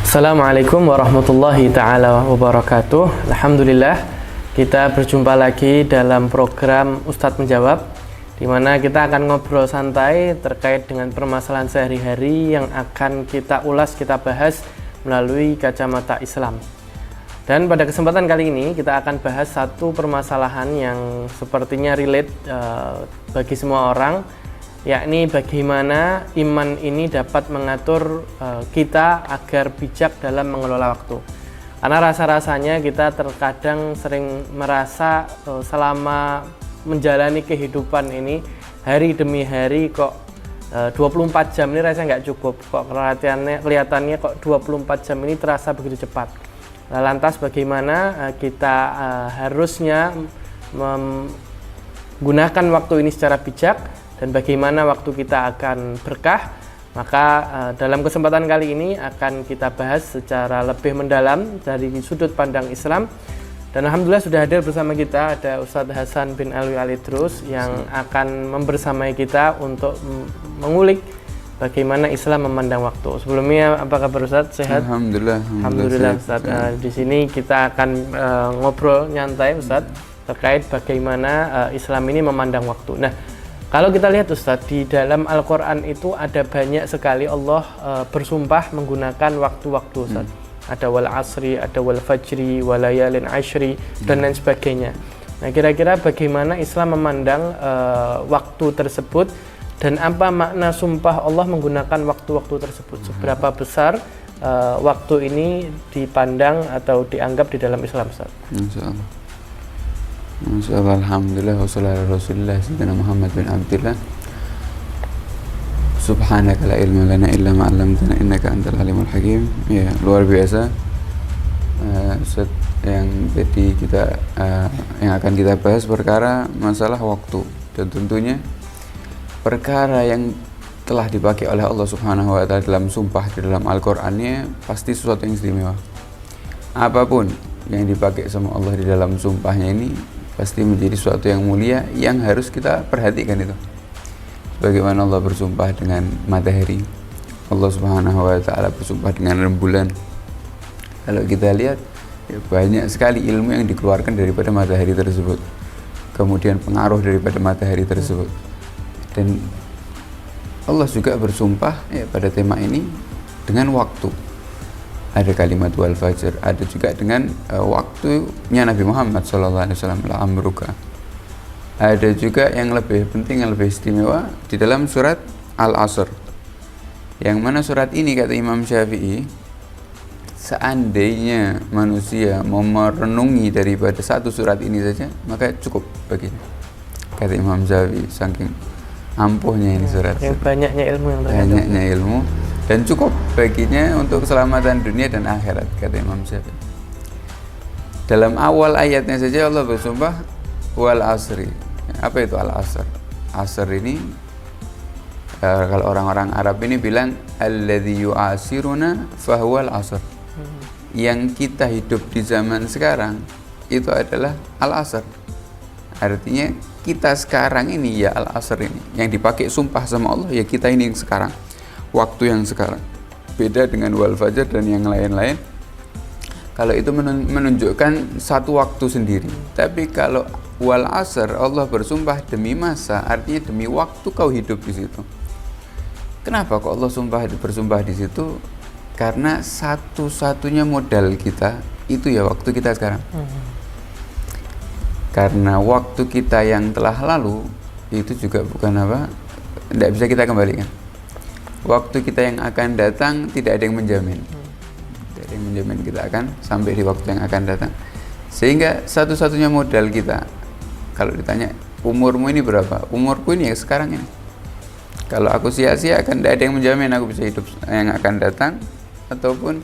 Assalamualaikum warahmatullahi ta'ala wabarakatuh. Alhamdulillah, kita berjumpa lagi dalam program Ustadz Menjawab, di mana kita akan ngobrol santai terkait dengan permasalahan sehari-hari yang akan kita ulas, kita bahas melalui kacamata Islam. Dan pada kesempatan kali ini kita akan bahas satu permasalahan yang sepertinya relate bagi semua orang, yakni bagaimana iman ini dapat mengatur kita agar bijak dalam mengelola waktu. Karena rasa-rasanya kita terkadang sering merasa selama menjalani kehidupan ini hari demi hari kok 24 jam ini rasanya nggak cukup. Kok kelihatannya kok 24 jam ini terasa begitu cepat. Lantas bagaimana kita harusnya menggunakan waktu ini secara bijak, dan bagaimana waktu kita akan berkah. Maka dalam kesempatan kali ini akan kita bahas secara lebih mendalam dari sudut pandang Islam. Dan alhamdulillah sudah hadir bersama kita ada Ustadz Hasan bin Alwi Alidrus yang akan membersamai kita untuk mengulik bagaimana Islam memandang waktu. Sebelumnya apa kabar Ustadz? Sehat? Alhamdulillah Ustadz. Di sini kita akan ngobrol nyantai Ustadz terkait bagaimana Islam ini memandang waktu. Nah, kalau kita lihat Ustadz, di dalam Al-Quran itu ada banyak sekali Allah bersumpah menggunakan waktu-waktu Ustadz. Ada wal asri, ada wal fajri, walayalin ashri, dan lain sebagainya. Nah, kira-kira bagaimana Islam memandang waktu tersebut, dan apa makna sumpah Allah menggunakan waktu-waktu tersebut? Seberapa besar waktu ini dipandang atau dianggap di dalam Islam Ustadz? Insyaallah. Masyaallah, alhamdulillah, wassalatu ala rasulillah sayyidina Muhammad bin Abdillah. Subhanaka la ilma lana illa ma 'allamtana innaka antal alimul hakim. Ya, luar biasa. Yang jadi yang akan kita bahas perkara masalah waktu, dan tentunya perkara yang telah dipakai oleh Allah Subhanahu wa taala dalam sumpah di dalam Al-Qur'annya pasti sesuatu yang istimewa. Apapun yang dipakai sama Allah di dalam sumpahnya ini pasti menjadi sesuatu yang mulia yang harus kita perhatikan itu. Bagaimana Allah bersumpah dengan matahari, Allah Subhanahu wa taala bersumpah dengan rembulan. Kalau kita lihat, ya banyak sekali ilmu yang dikeluarkan daripada matahari tersebut, kemudian pengaruh daripada matahari tersebut. Dan Allah juga bersumpah ya pada tema ini dengan waktu. Ada kalimat wal fajr, ada juga dengan waktunya Nabi Muhammad SAW, la amruka. Ada juga yang lebih penting, yang lebih istimewa di dalam surat Al-Asr, yang mana surat ini kata Imam Syafi'i, seandainya manusia mau merenungi daripada satu surat ini saja maka cukup baginya, kata Imam Syafi'i. Saking ampuhnya ini surat, banyaknya ilmu yang banyaknya ilmu, dan cukup baginya untuk keselamatan dunia dan akhirat, kata Imam Syafi'i. Dalam awal ayatnya saja Allah bersumpah wal asri. Apa itu al asr? Asr ini kalau orang-orang Arab ini bilang alladzi yu'asiruna fahuwal asr. Yang kita hidup di zaman sekarang itu adalah al asr. Artinya kita sekarang ini ya al asr ini yang dipakai sumpah sama Allah, ya kita ini yang sekarang, waktu yang sekarang. Beda dengan wal fajar dan yang lain-lain, kalau itu menunjukkan satu waktu sendiri. Tapi kalau wal asr, Allah bersumpah demi masa, artinya demi waktu kau hidup di situ. Kenapa kok Allah bersumpah di situ? Karena satu-satunya modal kita itu ya waktu kita sekarang. Karena waktu kita yang telah lalu itu juga bukan tidak bisa kita kembalikan. Waktu kita yang akan datang tidak ada yang menjamin. Tidak ada yang menjamin kita akan sampai di waktu yang akan datang. Sehingga satu-satunya modal kita, kalau ditanya umurmu ini berapa? Umurku ini ya sekarang ini. Kalau aku sia-sia akan tidak ada yang menjamin aku bisa hidup yang akan datang, ataupun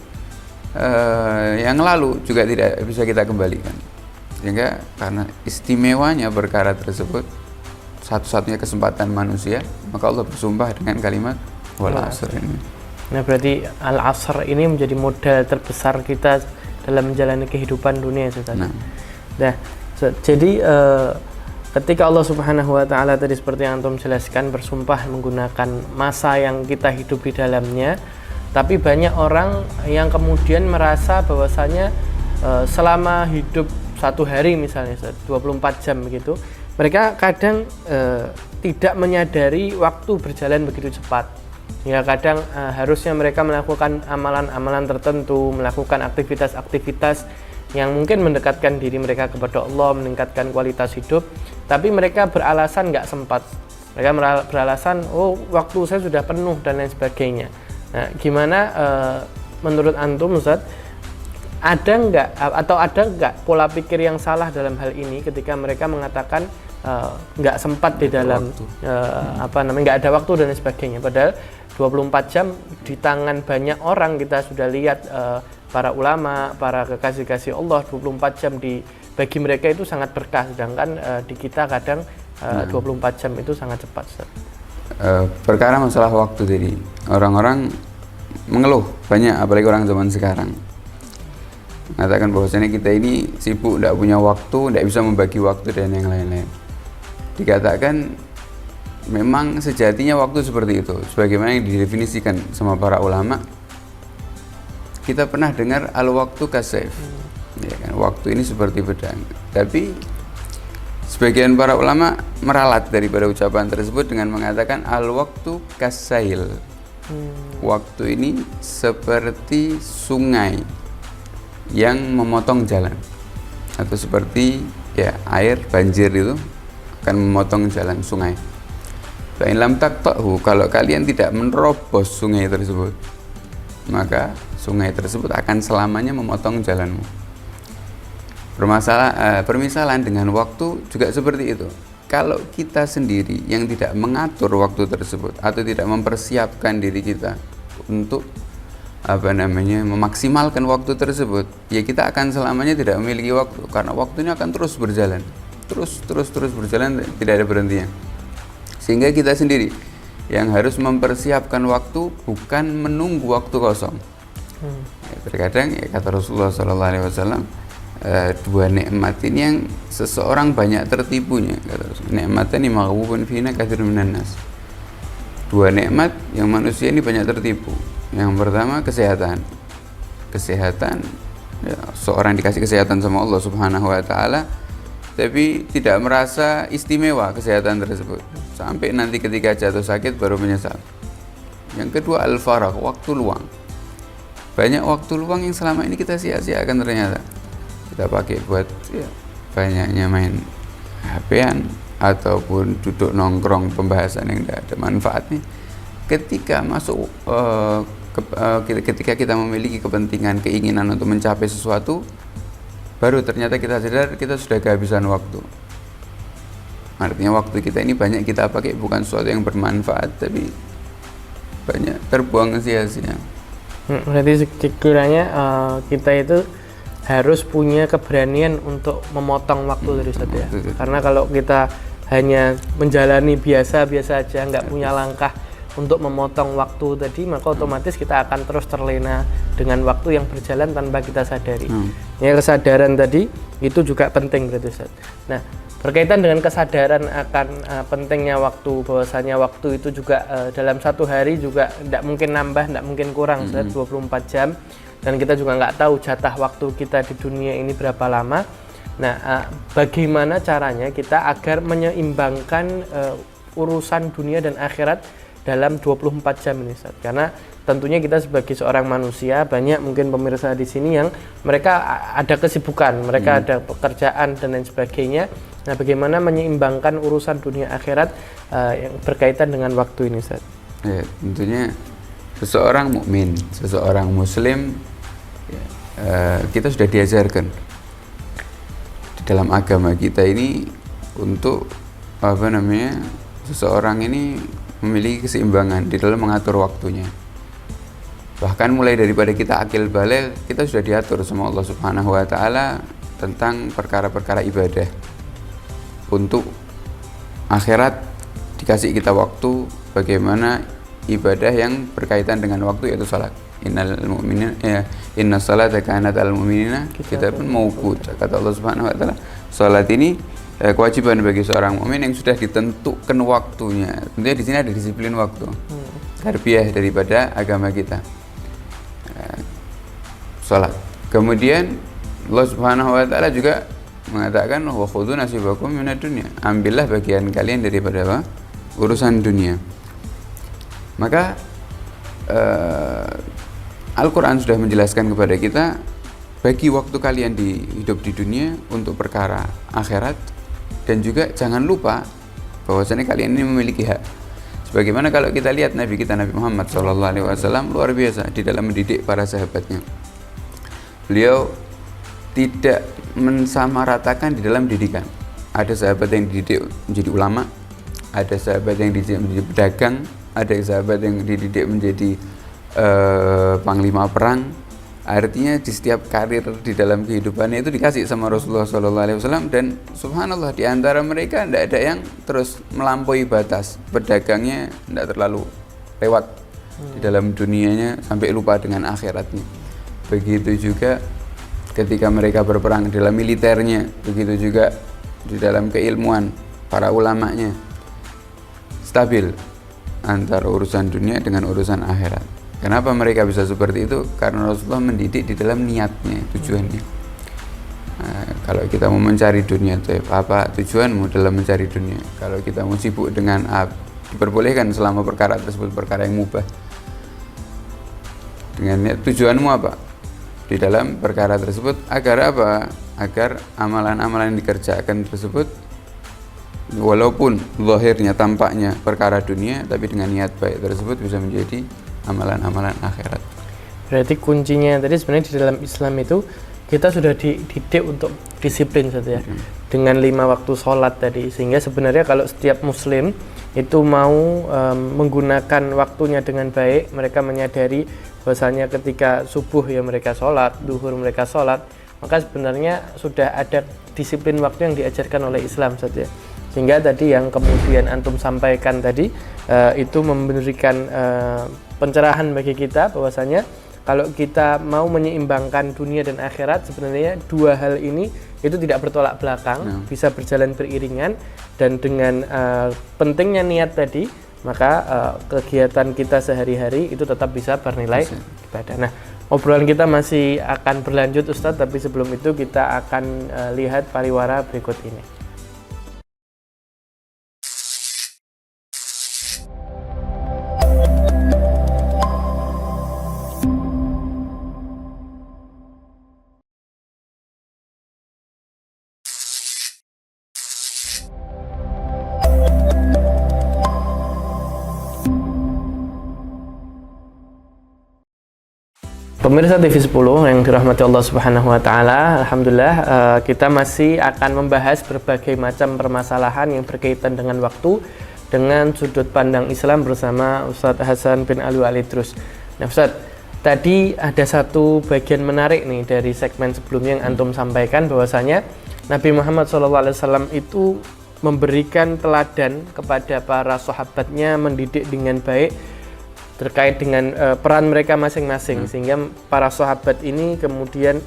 yang lalu juga tidak bisa kita kembalikan. Sehingga karena istimewanya perkara tersebut, satu-satunya kesempatan manusia, maka Allah bersumpah dengan kalimat wal asr ini. Nah, berarti al-asr ini menjadi modal terbesar kita dalam menjalani kehidupan dunia itu tadi. Nah, jadi ketika Allah Subhanahu wa taala tadi seperti yang antum jelaskan bersumpah menggunakan masa yang kita hidup di dalamnya, Tapi banyak orang yang kemudian merasa bahwasanya selama hidup satu hari misalnya 24 jam begitu, mereka kadang tidak menyadari waktu berjalan begitu cepat. Ya kadang harusnya mereka melakukan amalan-amalan tertentu, melakukan aktivitas-aktivitas yang mungkin mendekatkan diri mereka kepada Allah, meningkatkan kualitas hidup, tapi mereka beralasan nggak sempat. Mereka beralasan, oh waktu saya sudah penuh dan lain sebagainya. Nah, gimana menurut antum Ustaz, ada nggak pola pikir yang salah dalam hal ini ketika mereka mengatakan nggak sempat di dalam nggak ada waktu dan lain sebagainya, padahal 24 jam di tangan banyak orang kita sudah lihat para ulama, para kekasih-kasih Allah 24 jam bagi mereka itu sangat berkah, sedangkan di kita kadang 24 jam itu sangat cepat Ustaz. Perkara masalah waktu tadi, orang-orang mengeluh banyak, apalagi orang zaman sekarang mengatakan bahwasanya kita ini sibuk, tidak punya waktu, tidak bisa membagi waktu dan yang lain-lain. Dikatakan memang sejatinya waktu seperti itu, sebagaimana yang didefinisikan sama para ulama. Kita pernah dengar al-waktu kasayf, ya kan, waktu ini seperti pedang. Tapi sebagian para ulama meralat daripada ucapan tersebut dengan mengatakan al-waktu kasail. Waktu ini seperti sungai yang memotong jalan, atau seperti ya air banjir itu akan memotong jalan sungai. Fa in lam taqtahu, kalau kalian tidak menerobos sungai tersebut, maka sungai tersebut akan selamanya memotong jalanmu. Permisalan dengan waktu juga seperti itu. Kalau kita sendiri yang tidak mengatur waktu tersebut atau tidak mempersiapkan diri kita untuk memaksimalkan waktu tersebut, ya kita akan selamanya tidak memiliki waktu, karena waktunya akan terus berjalan, terus berjalan, tidak ada berhentinya. Sehingga kita sendiri yang harus mempersiapkan waktu, bukan menunggu waktu kosong. Terkadang ya, kata Rasulullah SAW, dua nikmat ini yang seseorang banyak tertipunya. Nikmatani maghbubun fina katsirun minan nas. Dua nikmat yang manusia ini banyak tertipu. Yang pertama kesehatan. Kesehatan, ya, seorang dikasih kesehatan sama Allah Subhanahu wa taala, tapi tidak merasa istimewa kesehatan tersebut. Sampai nanti ketika jatuh sakit baru menyesal. Yang kedua al-faragh, waktu luang. Banyak waktu luang yang selama ini kita sia-siakan ternyata. Kita pakai buat banyaknya main HP-an ataupun duduk nongkrong pembahasan yang tidak ada manfaatnya. Ketika masuk ketika kita memiliki kepentingan, keinginan untuk mencapai sesuatu, baru ternyata kita sadar kita sudah kehabisan waktu. Artinya waktu kita ini banyak kita pakai bukan sesuatu yang bermanfaat, tapi banyak terbuang sia-sia. Berarti sekiranya kita itu harus punya keberanian untuk memotong waktu dari Ustaz ya. Karena kalau kita hanya menjalani biasa-biasa aja, nggak punya langkah untuk memotong waktu tadi, maka otomatis kita akan terus terlena dengan waktu yang berjalan tanpa kita sadari. Ya, kesadaran tadi itu juga penting berarti Ustaz. Nah, berkaitan dengan kesadaran akan pentingnya waktu, bahwasanya waktu itu juga dalam satu hari juga tidak mungkin nambah, tidak mungkin kurang, 24 jam, dan kita juga nggak tahu jatah waktu kita di dunia ini berapa lama. Nah, bagaimana caranya kita agar menyeimbangkan urusan dunia dan akhirat dalam 24 jam ini Ustaz? Karena tentunya kita sebagai seorang manusia, banyak mungkin pemirsa di sini yang mereka ada kesibukan, mereka ada pekerjaan dan lain sebagainya. Nah, bagaimana menyeimbangkan urusan dunia akhirat yang berkaitan dengan waktu ini Ustaz? Ya, tentunya seseorang mukmin, seseorang muslim, kita sudah diajarkan di dalam agama kita ini untuk seseorang ini memiliki keseimbangan di dalam mengatur waktunya. Bahkan mulai daripada kita akil baligh, kita sudah diatur sama Allah Subhanahu wa taala tentang perkara-perkara ibadah. Untuk akhirat dikasih kita waktu bagaimana ibadah yang berkaitan dengan waktu, yaitu salat. Inna salata kanat al mu'minina kitabun mawquta. Kata Allah Subhanahu wa taala, salat ini kewajiban bagi seorang mukmin yang sudah ditentukan waktunya. Tentunya di sini ada disiplin waktu. Tarbiyah daripada agama kita. salat. Kemudian Allah Subhanahu wa taala juga mengatakan wa khudhu nasibakum minad dunya, ambillah bagian kalian daripada apa? Urusan dunia. Maka Al-Quran sudah menjelaskan kepada kita, bagi waktu kalian hidup di dunia untuk perkara akhirat, dan juga jangan lupa bahwasanya kalian ini memiliki hak. Sebagaimana kalau kita lihat Nabi kita Nabi Muhammad SAW luar biasa di dalam mendidik para sahabatnya. Beliau tidak mensamaratakan di dalam didikan. Ada sahabat yang dididik menjadi ulama, ada sahabat yang dididik menjadi pedagang, ada sahabat yang dididik menjadi panglima perang. Artinya di setiap karir di dalam kehidupannya itu dikasih sama Rasulullah SAW, dan subhanallah di antara mereka tidak ada yang terus melampaui batas. Pedagangnya tidak terlalu lewat di dalam dunianya sampai lupa dengan akhiratnya. Begitu juga ketika mereka berperang dalam militernya, begitu juga di dalam keilmuan para ulamanya, stabil antara urusan dunia dengan urusan akhirat. Kenapa mereka bisa seperti itu? Karena Rasulullah mendidik di dalam niatnya, tujuannya. Nah, kalau kita mau mencari dunia, apa tujuanmu dalam mencari dunia? Kalau kita mau sibuk dengan diperbolehkan selama perkara tersebut perkara yang mubah. Dengan niat, tujuanmu apa di dalam perkara tersebut? Agar apa? Agar amalan-amalan yang dikerjakan tersebut walaupun zahirnya tampaknya perkara dunia, tapi dengan niat baik tersebut bisa menjadi amalan-amalan akhirat. Berarti kuncinya tadi sebenarnya di dalam Islam itu kita sudah dididik untuk disiplin saja dengan 5 waktu sholat tadi, sehingga sebenarnya kalau setiap muslim itu mau menggunakan waktunya dengan baik, mereka menyadari bahwasanya ketika subuh ya mereka sholat, duhur mereka sholat, maka sebenarnya sudah ada disiplin waktu yang diajarkan oleh Islam saja. Sehingga tadi yang kemudian antum sampaikan tadi itu memberikan pencerahan bagi kita bahwasanya kalau kita mau menyeimbangkan dunia dan akhirat, sebenarnya dua hal ini itu tidak bertolak belakang, bisa berjalan beriringan, dan dengan pentingnya niat tadi, maka kegiatan kita sehari-hari itu tetap bisa bernilai ibadah. Nah, obrolan kita masih akan berlanjut Ustadz, tapi sebelum itu kita akan lihat pariwara berikut ini. Pemirsa TV 10 yang dirahmati Allah Subhanahu wa taala, alhamdulillah kita masih akan membahas berbagai macam permasalahan yang berkaitan dengan waktu dengan sudut pandang Islam bersama Ustadz Hasan bin Alwi Al-Idrus. Nah, Ustadz, tadi ada satu bagian menarik nih dari segmen sebelumnya yang antum sampaikan bahwasanya Nabi Muhammad SAW itu memberikan teladan kepada para sahabatnya, mendidik dengan baik terkait dengan peran mereka masing-masing, sehingga para sahabat ini kemudian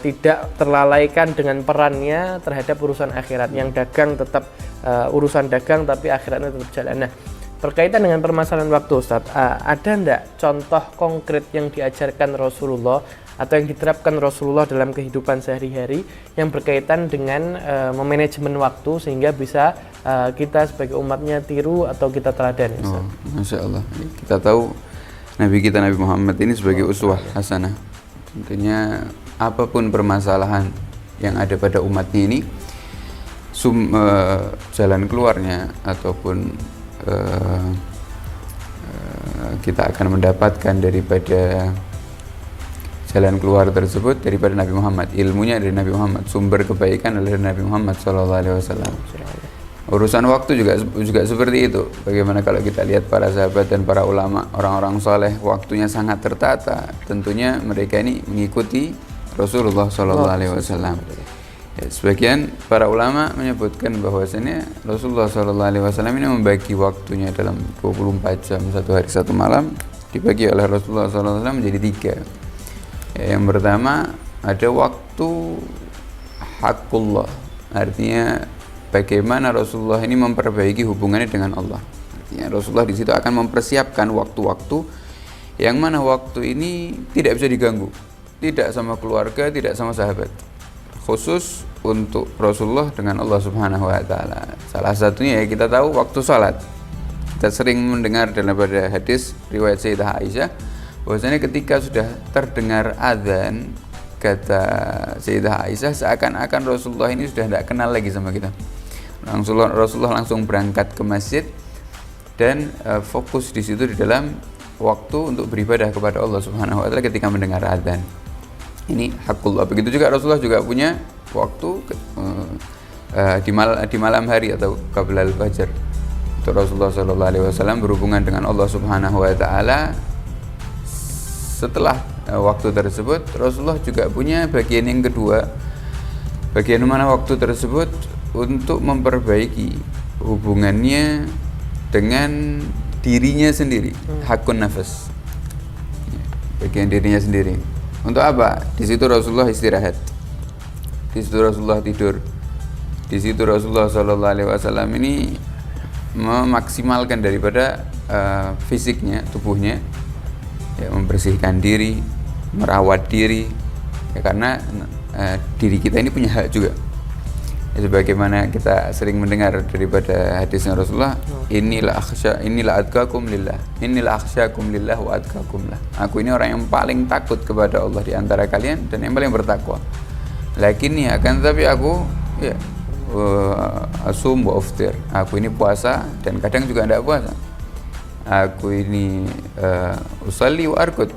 tidak terlalaikan dengan perannya terhadap urusan akhirat. Yang dagang tetap urusan dagang, tapi akhiratnya tetap jalan. Nah, berkaitan dengan permasalahan waktu, Ustadz, ada enggak contoh konkret yang diajarkan Rasulullah atau yang diterapkan Rasulullah dalam kehidupan sehari-hari yang berkaitan dengan memanajemen waktu sehingga bisa kita sebagai umatnya tiru atau kita teladani? Masya Allah, kita tahu Nabi kita Nabi Muhammad ini sebagai uswah hasanah. Tentunya apapun permasalahan yang ada pada umatnya ini, jalan keluarnya ataupun kita akan mendapatkan daripada jalan keluar tersebut daripada Nabi Muhammad, ilmunya dari Nabi Muhammad, sumber kebaikan adalah Nabi Muhammad SAW. Urusan waktu juga seperti itu. Bagaimana kalau kita lihat para sahabat dan para ulama, orang-orang soleh, waktunya sangat tertata. Tentunya mereka ini mengikuti Rasulullah SAW. Ya, sebagian para ulama menyebutkan bahwasanya Rasulullah SAW ini membagi waktunya dalam 24 jam, satu hari satu malam dibagi oleh Rasulullah SAW menjadi 3. Yang pertama ada waktu hakullah, artinya bagaimana Rasulullah ini memperbaiki hubungannya dengan Allah. Artinya Rasulullah di situ akan mempersiapkan waktu-waktu yang mana waktu ini tidak bisa diganggu. tidak sama keluarga, tidak sama sahabat. Khusus untuk Rasulullah dengan Allah Subhanahu wa taala. Salah satunya ya kita tahu waktu salat. Kita sering mendengar daripada hadis riwayat Sayyidah Aisyah bahwasanya ketika sudah terdengar azan, kata Sayyidah Aisyah, seakan-akan Rasulullah ini sudah tidak kenal lagi sama kita. Rasulullah langsung berangkat ke masjid dan fokus di situ di dalam waktu untuk beribadah kepada Allah Subhanahu wa taala ketika mendengar azan. Ini hakullah. Begitu juga Rasulullah juga punya waktu di malam hari atau qabla al-fajr. Untuk Rasulullah sallallahu alaihi wasallam berhubungan dengan Allah Subhanahu wa taala. Setelah waktu tersebut, Rasulullah juga punya bagian yang kedua. Bagian mana waktu tersebut untuk memperbaiki hubungannya dengan dirinya sendiri, hakun nafas. Bagian dirinya sendiri. Untuk apa? Di situ Rasulullah istirahat. Di situ Rasulullah tidur. Di situ Rasulullah sallallahu alaihi wasallam ini memaksimalkan daripada fisiknya, tubuhnya, ya, membersihkan diri, merawat diri, ya, karena diri kita ini punya hak juga. Ya, sebagaimana kita sering mendengar daripada hadisnya Rasulullah, inilah atqakum lillah, inilah akhsyakum lillah wa atqakum lah. Aku ini orang yang paling takut kepada Allah di antara kalian dan yang paling bertakwa. Lakinni akan tapi aku ya asum wa uftir. Aku ini puasa dan kadang juga tidak puasa. Aku ini usalli wa arqud.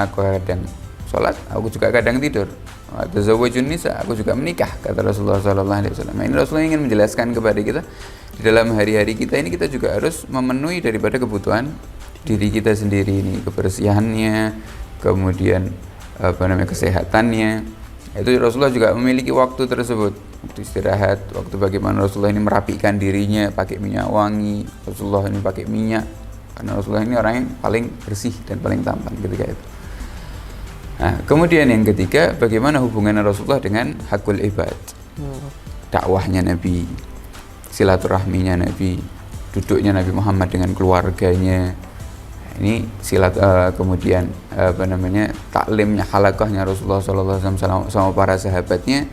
Aku kadang sholat, aku juga kadang tidur. Tazawwajun nisa, aku juga menikah, kata Rasulullah sallallahu alaihi wasallam. Ini Rasulullah ingin menjelaskan kepada kita di dalam hari-hari kita ini kita juga harus memenuhi daripada kebutuhan diri kita sendiri ini, kebersihannya, kemudian kesehatannya. Itu Rasulullah juga memiliki waktu tersebut, waktu istirahat, waktu bagaimana Rasulullah ini merapikan dirinya pakai minyak wangi. Rasulullah ini pakai minyak karena Rasulullah ini orang yang paling bersih dan paling tampan ketika itu. Nah, kemudian yang ketiga, bagaimana hubungan Rasulullah dengan hakul ibad, dakwahnya Nabi, silaturahminya Nabi, duduknya Nabi Muhammad dengan keluarganya. Ini kemudian taklimnya, halakahnya Rasulullah SAW sama para sahabatnya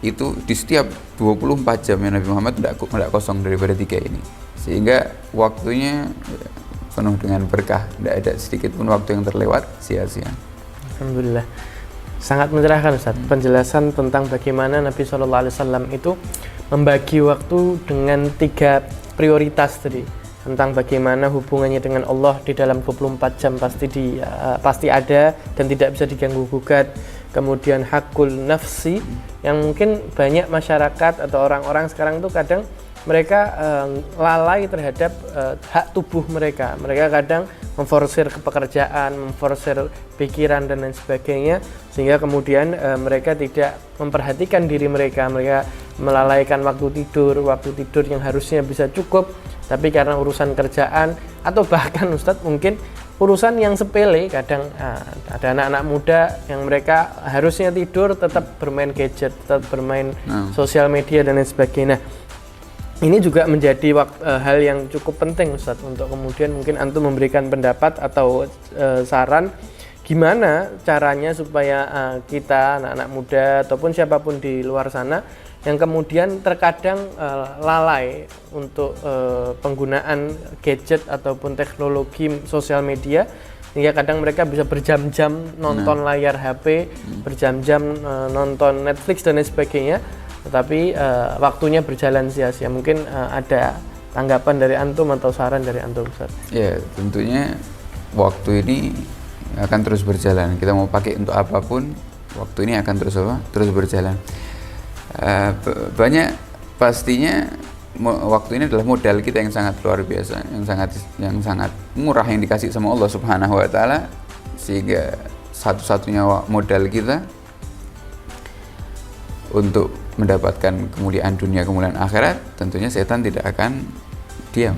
itu di setiap 24 jam yang Nabi Muhammad tidak kosong daripada tiga ini, sehingga waktunya penuh dengan berkah, tidak ada sedikit pun waktu yang terlewat sia-sia. Alhamdulillah, sangat mencerahkan Ustaz penjelasan tentang bagaimana Nabi SAW itu membagi waktu dengan 3 prioritas tadi, tentang bagaimana hubungannya dengan Allah di dalam 24 jam pasti ada dan tidak bisa diganggu gugat. Kemudian hakul nafsi yang mungkin banyak masyarakat atau orang-orang sekarang itu kadang mereka lalai terhadap hak tubuh mereka. Mereka kadang memforsir pekerjaan, memforsir pikiran dan lain sebagainya, sehingga kemudian mereka tidak memperhatikan diri mereka. Mereka melalaikan waktu tidur yang harusnya bisa cukup, tapi karena urusan kerjaan atau bahkan Ustadz mungkin urusan yang sepele, kadang ada anak-anak muda yang mereka harusnya tidur tetap bermain gadget, tetap bermain sosial media dan lain sebagainya. Ini juga menjadi hal yang cukup penting Ustadz untuk kemudian mungkin Antum memberikan pendapat atau saran gimana caranya supaya kita anak-anak muda ataupun siapapun di luar sana yang kemudian terkadang lalai untuk penggunaan gadget ataupun teknologi sosial media, hingga kadang mereka bisa berjam-jam nonton layar HP, berjam-jam nonton Netflix dan lain sebagainya, tetapi waktunya berjalan sia-sia. Mungkin ada tanggapan dari Antum atau saran dari Antum, Ustaz? Ya, tentunya waktu ini akan terus berjalan. Kita mau pakai untuk apapun, waktu ini akan terus berjalan. Banyak pastinya waktu ini adalah modal kita yang sangat luar biasa, yang sangat murah yang dikasih sama Allah Subhanahu wa taala, sehingga satu-satunya modal kita untuk mendapatkan kemuliaan dunia, kemuliaan akhirat, tentunya setan tidak akan diam.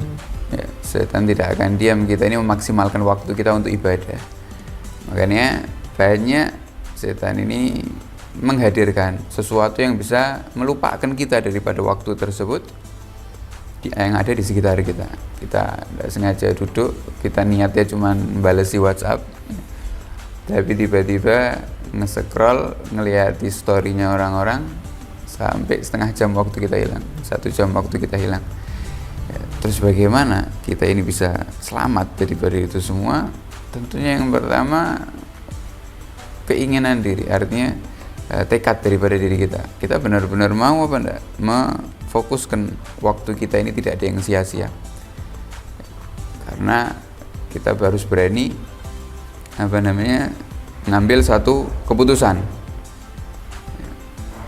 Ya, setan tidak akan diam. Kita ini memaksimalkan waktu kita untuk ibadah. Makanya banyak setan ini menghadirkan sesuatu yang bisa melupakan kita daripada waktu tersebut yang ada di sekitar kita. Kita tidak sengaja duduk, kita niatnya cuma membalesi WhatsApp, tapi tiba-tiba nge-scroll, ngelihat di story-nya orang-orang sampai setengah jam waktu kita hilang, 1 jam waktu kita hilang. Ya, terus bagaimana kita ini bisa selamat daripada itu semua? Tentunya yang pertama keinginan diri, artinya tekad daripada diri kita. Kita benar-benar mau apa enggak memfokuskan waktu kita ini tidak ada yang sia-sia. Karena kita harus berani ngambil satu keputusan.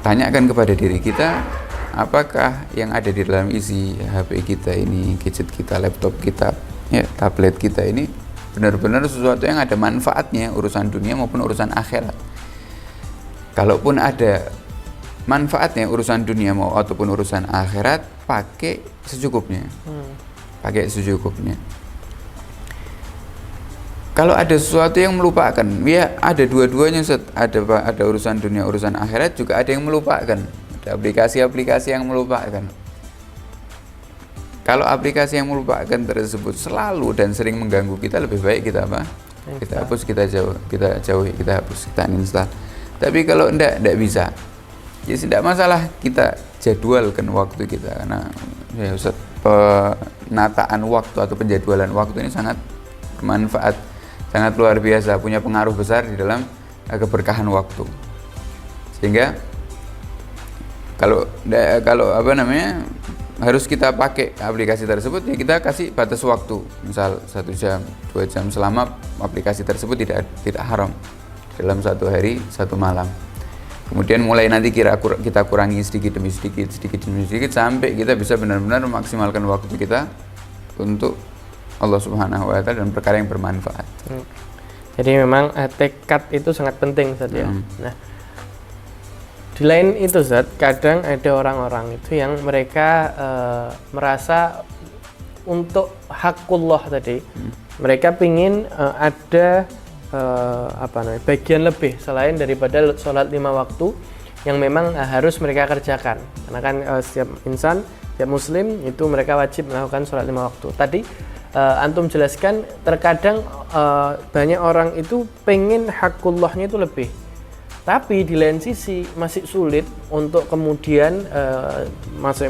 Tanyakan kepada diri kita, apakah yang ada di dalam isi HP kita ini, gadget kita, laptop kita, ya, tablet kita ini benar-benar sesuatu yang ada manfaatnya, urusan dunia maupun urusan akhirat. Kalaupun ada manfaatnya urusan dunia mau ataupun urusan akhirat, pakai secukupnya. Pakai secukupnya. Kalau ada sesuatu yang melupakan, ya ada dua-duanya, ada urusan dunia, urusan akhirat, juga ada yang melupakan. Ada aplikasi-aplikasi yang melupakan. Kalau aplikasi yang melupakan tersebut selalu dan sering mengganggu kita, lebih baik kita apa? Kita hapus, kita jauhi, kita hapus, kita uninstall. Tapi kalau enggak bisa, ya tidak masalah, kita jadwalkan waktu kita. Karena ya Ustaz, penataan waktu atau penjadwalan waktu ini sangat bermanfaat, sangat luar biasa, punya pengaruh besar di dalam keberkahan waktu. Sehingga kalau harus kita pakai aplikasi tersebut, ya kita kasih batas waktu, misal 1 jam, 2 jam, selama aplikasi tersebut tidak haram dalam 1 hari 1 malam. Kemudian mulai nanti kita kurangi sedikit demi sedikit sampai kita bisa benar-benar memaksimalkan waktu kita untuk Allah Subhanahu wa taala dan perkara yang bermanfaat. Jadi memang tekad itu sangat penting Ustaz ya. Nah, di lain itu Ustaz, kadang ada orang-orang itu yang mereka merasa untuk hakullah tadi, mereka pingin ada bagian lebih selain daripada sholat 5 waktu yang memang harus mereka kerjakan. Karena kan setiap insan, setiap muslim itu mereka wajib melakukan sholat 5 waktu. Tadi antum jelaskan terkadang banyak orang itu pengen hakullahnya itu lebih, tapi di lain sisi masih sulit untuk kemudian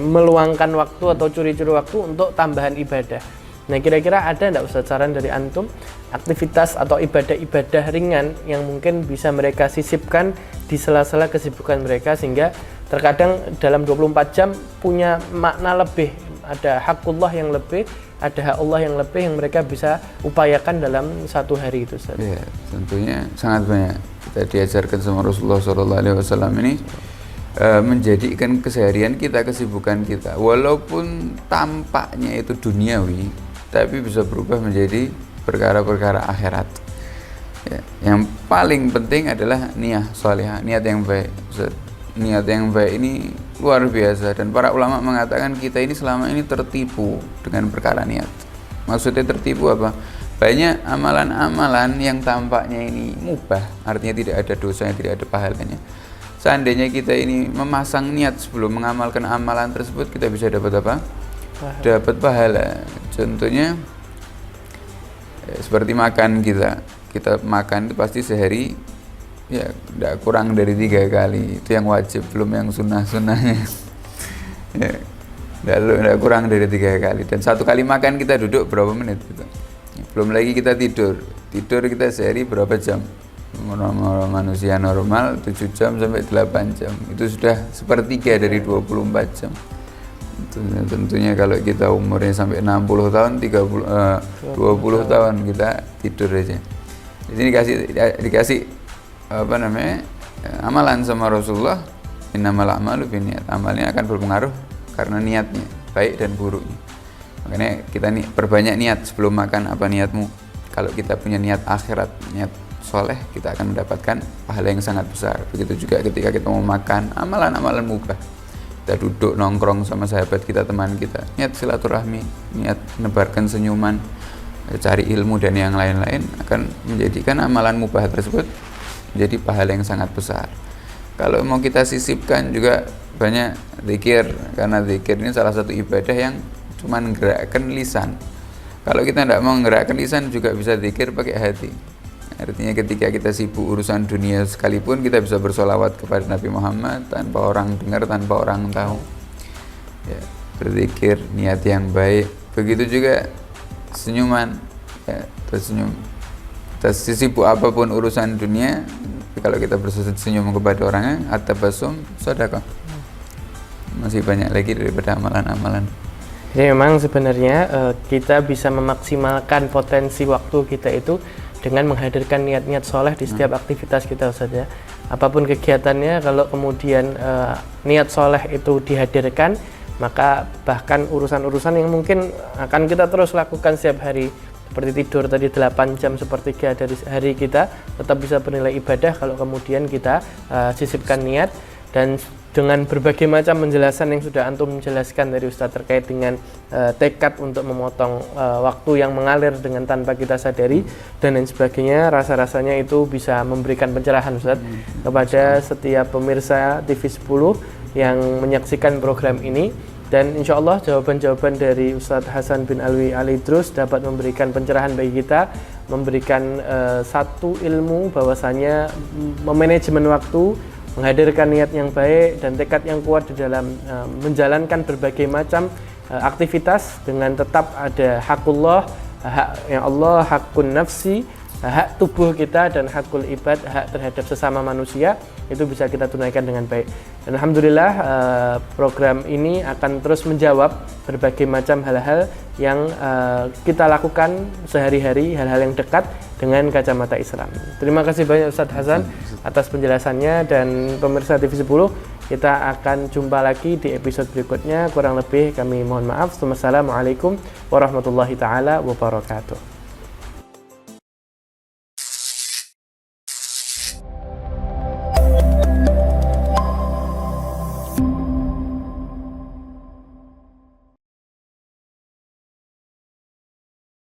meluangkan waktu atau curi-curi waktu untuk tambahan ibadah. Nah, kira-kira ada enggak Ustaz saran dari antum aktivitas atau ibadah-ibadah ringan yang mungkin bisa mereka sisipkan di sela-sela kesibukan mereka, sehingga terkadang dalam 24 jam punya makna lebih, ada hakullah yang lebih, ada hak Allah yang lebih yang mereka bisa upayakan dalam 1 hari itu Ustaz. Ya, tentunya sangat banyak. Kita diajarkan sama Rasulullah SAW ini menjadikan keseharian kita, kesibukan kita, walaupun tampaknya itu duniawi, tapi bisa berubah menjadi perkara-perkara akhirat. Ya, yang paling penting adalah niat sholihah, niat yang baik. Niat yang baik ini luar biasa, dan para ulama mengatakan kita ini selama ini tertipu dengan perkara niat. Maksudnya tertipu apa? Banyak amalan-amalan yang tampaknya ini mubah, artinya tidak ada dosanya, tidak ada pahalanya. Seandainya kita ini memasang niat sebelum mengamalkan amalan tersebut, kita bisa dapat apa? Dapat pahala. Contohnya seperti makan, kita makan itu pasti sehari ya tidak kurang dari 3 kali, itu yang wajib, belum yang sunnah-sunnahnya. Ya, tidak kurang dari 3 kali, dan 1 kali makan kita duduk berapa menit gitu. Belum lagi kita tidur kita sehari berapa jam? Manusia normal 7 jam sampai 8 jam, itu sudah 1/3 dari 24 jam. Tentunya kalau kita umurnya sampai 60 tahun, 20 tahun kita tidur aja. Di sini dikasih amalan sama Rasulullah, innamal a'malu binniyat. Amalnya akan berpengaruh karena niatnya, baik dan buruknya. Makanya kita perbanyak niat sebelum makan. Apa niatmu? Kalau kita punya niat akhirat, niat soleh, kita akan mendapatkan pahala yang sangat besar. Begitu juga ketika kita mau makan, amalan-amalan mubah, kita duduk nongkrong sama sahabat kita, teman kita, niat silaturahmi, niat menebarkan senyuman, cari ilmu dan yang lain-lain, akan menjadikan amalan mubah tersebut menjadi pahala yang sangat besar. Kalau mau kita sisipkan juga banyak zikir, karena zikir ini salah satu ibadah yang cuma menggerakkan lisan. Kalau kita tidak mau menggerakkan lisan, juga bisa zikir pakai hati. Artinya ketika kita sibuk urusan dunia sekalipun kita bisa bersolawat kepada Nabi Muhammad tanpa orang dengar, tanpa orang tahu. Ya, berzikir, niat yang baik. Begitu juga senyuman, ya, tersenyum. Kita sibuk apapun urusan dunia, kalau kita bersenyum kepada orangnya, at-tabassum sedekah. Masih banyak lagi daripada amalan-amalan. Jadi memang sebenarnya kita bisa memaksimalkan potensi waktu kita itu dengan menghadirkan niat-niat soleh di setiap aktivitas kita, Ustaz ya. Apapun kegiatannya, kalau kemudian niat soleh itu dihadirkan, maka bahkan urusan-urusan yang mungkin akan kita terus lakukan setiap hari, seperti tidur tadi 8 jam sepertiga dari hari kita, tetap bisa bernilai ibadah kalau kemudian kita sisipkan niat. Dan dengan berbagai macam penjelasan yang sudah antum menjelaskan dari Ustadz terkait dengan tekad untuk memotong waktu yang mengalir dengan tanpa kita sadari dan lain sebagainya, rasa-rasanya itu bisa memberikan pencerahan, Ustadz, kepada setiap pemirsa TV 10 yang menyaksikan program ini. Dan insya Allah jawaban-jawaban dari Ustadz Hasan bin Alwi Al-Idrus dapat memberikan pencerahan bagi kita, memberikan satu ilmu bahwasanya memanajemen waktu, menghadirkan niat yang baik dan tekad yang kuat di dalam menjalankan berbagai macam aktivitas dengan tetap ada hakullah, hak yang Allah, hakun nafsi, hak tubuh kita, dan hakul ibad, hak terhadap sesama manusia, itu bisa kita tunaikan dengan baik. Dan alhamdulillah program ini akan terus menjawab berbagai macam hal-hal yang kita lakukan sehari-hari, hal-hal yang dekat dengan kacamata Islam. Terima kasih banyak Ustadz Hasan atas penjelasannya, dan pemirsa TV 10, kita akan jumpa lagi di episode berikutnya. Kurang lebih kami mohon maaf. Wassalamualaikum warahmatullahi taala wabarakatuh.